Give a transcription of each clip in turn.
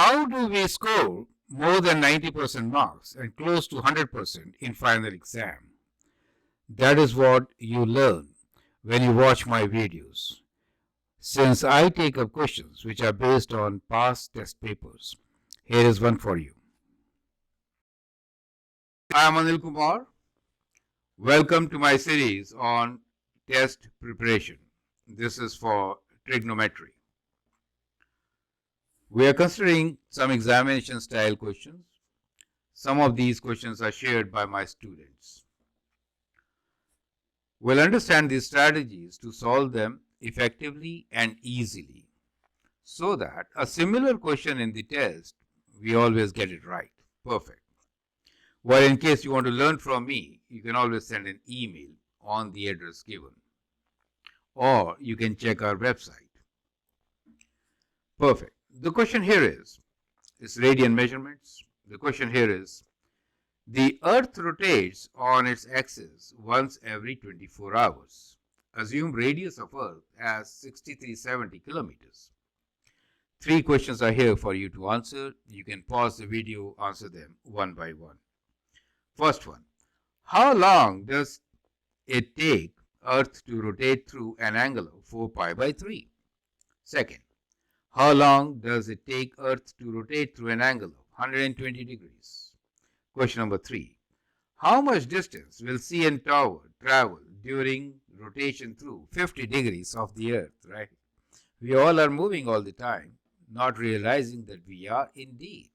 how do we score more than 90% marks and close to 100% in final exam? That is what you learn when you watch my videos. Since I take up questions which are based on past test papers, here is one for you. I am Anil Kumar. Welcome to my series on test preparation. This is for trigonometry. We are considering some examination style questions. Some of these questions are shared by my students. We'll understand these strategies to solve them effectively and easily, so that a similar question in the test, we always get it right. Perfect. Well, in case you want to learn from me, you can always send an email on the address given, or you can check our website. Perfect. The question here is radian measurements. The question here is, the Earth rotates on its axis once every 24 hours. Assume radius of Earth as 6370 kilometers. 3 questions are here for you to answer. You can pause the video, answer them one by one. First one, how long does it take Earth to rotate through an angle of 4 pi by 3? Second, how long does it take Earth to rotate through an angle of 120 degrees? Question number 3. How much distance will CN tower travel during rotation through 50 degrees of the Earth, right? We all are moving all the time, not realizing that we are indeed.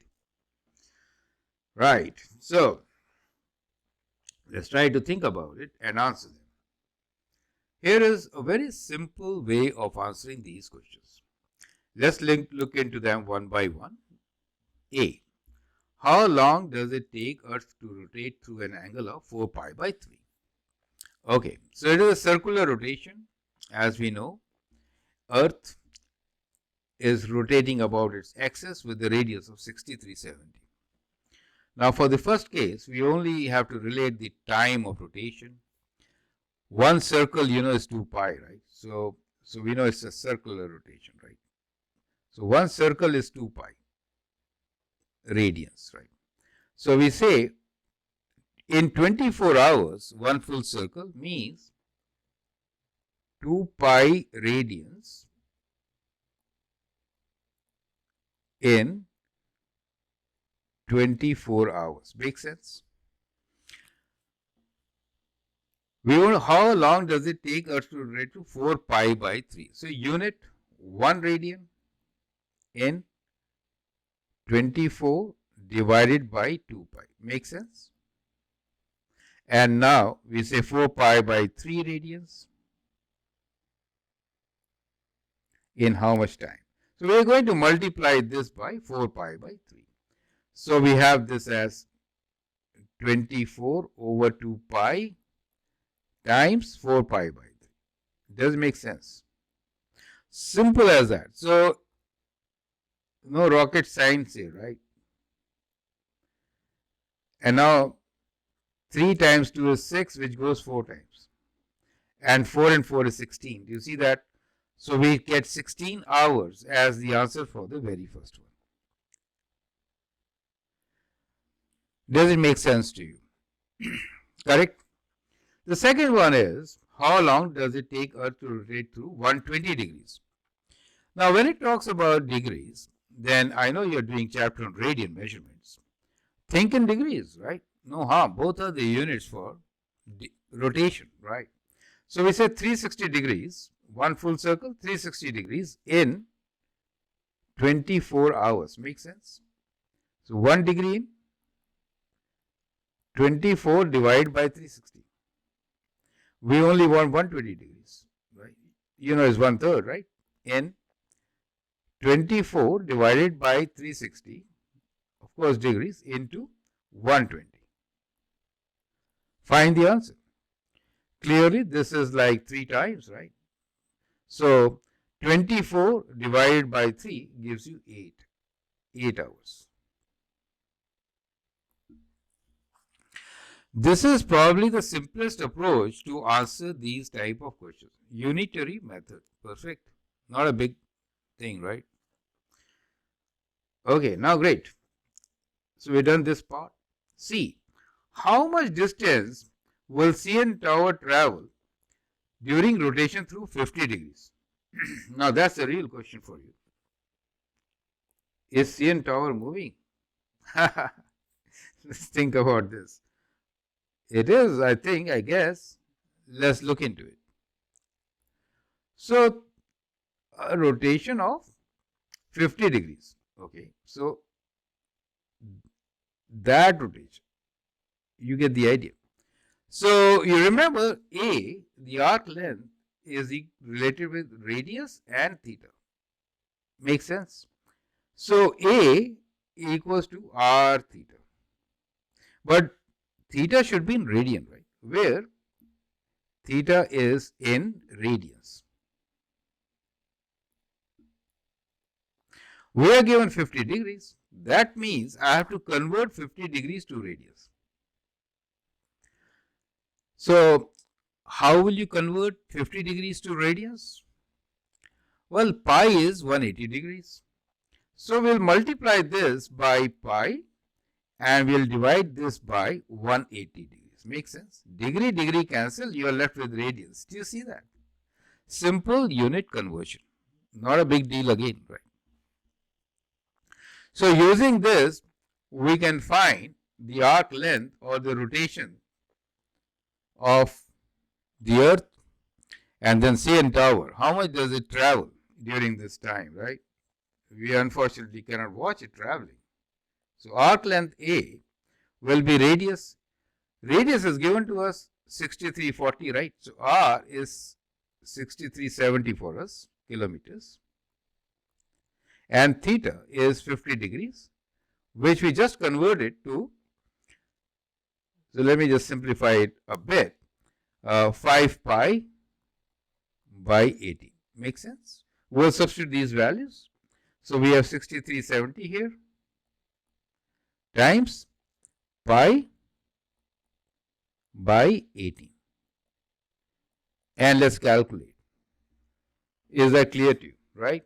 Right. So, let's try to think about it and answer them. Here is a very simple way of answering these questions. Let's look into them one by one. A. How long does it take Earth to rotate through an angle of 4 pi by 3? Okay, so it is a circular rotation. As we know, Earth is rotating about its axis with the radius of 6370. Now, for the first case, we only have to relate the time of rotation. One circle, is 2 pi, right? So we know it's a circular rotation, right? So one circle is 2 pi radians, right? So we say in 24 hours, one full circle means 2 pi radians in 24 hours. Make sense? We want to know how long does it take us to rotate to 4 pi by 3. So unit 1 radian in 24 divided by 2 pi. Make sense? And now we say 4 pi by 3 radians in how much time? So we are going to multiply this by 4 pi by 3. So we have this as 24 over 2 pi times 4 pi by 3. Does it make sense? Simple as that. So no rocket science here, right? And now 3 times 2 is 6, which goes 4 times. And 4 and 4 is 16. Do you see that? So we get 16 hours as the answer for the very first one. Does it make sense to you? Correct? The second one is, how long does it take Earth to rotate through 120 degrees? Now, when it talks about degrees, then I know you're doing chapter on radian measurements. Think in degrees, right? No harm. Both are the units for rotation, right? So we said 360 degrees, one full circle, 360 degrees in 24 hours. Make sense? So 1 degree in 24 divided by 360. We only want 120 degrees, right? Is 1/3, right? In 24 divided by 360, of course, degrees into 120. Find the answer. Clearly, this is like 3 times, right? So, 24 divided by 3 gives you 8 hours. This is probably the simplest approach to answer these type of questions. Unitary method. Perfect. Not a big thing, right? Okay, now great. So we've done this part. See, how much distance will CN tower travel during rotation through 50 degrees? Now that's the real question for you. Is CN tower moving? Let's think about this. It is, I think, I guess. Let's look into it. So, a rotation of 50 degrees. Okay, so that rotation, you get the idea. So, you remember A, the arc length, is related with radius and theta. Makes sense? So, A equals to r theta. But theta should be in radian, right? Where theta is in radians. We are given 50 degrees. That means I have to convert 50 degrees to radius. So, how will you convert 50 degrees to radians? Well, pi is 180 degrees. So, we'll multiply this by pi and we'll divide this by 180 degrees. Makes sense? Degree cancel, you are left with radians. Do you see that? Simple unit conversion. Not a big deal again, right? So using this, we can find the arc length or the rotation of the earth and then CN tower. How much does it travel during this time, right? We unfortunately cannot watch it traveling. So arc length A will be radius. Radius is given to us 6340, right? So R is 6370 for us, kilometers. And theta is 50 degrees, which we just converted to, so let me just simplify it a bit, 5 pi by 80. Makes sense? We'll substitute these values. So we have 6370 here times pi by 80. And let's calculate. Is that clear to you, right?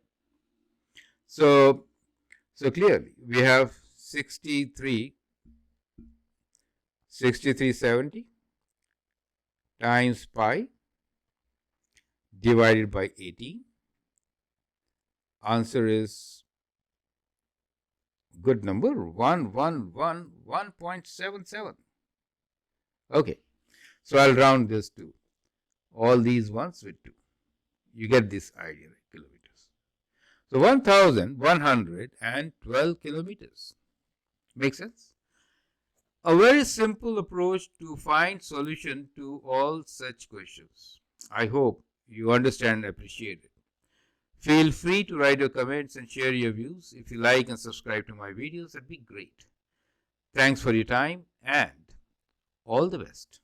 So clearly we have 6370 times pi divided by 18. Answer is good number 1111.77. Okay, so I'll round this to all these ones with 2. You get this idea, right? Kilometers. So 1112 kilometers. Make sense? A very simple approach to find solution to all such questions. I hope you understand and appreciate it. Feel free to write your comments and share your views. If you like and subscribe to my videos, that'd be great. Thanks for your time and all the best.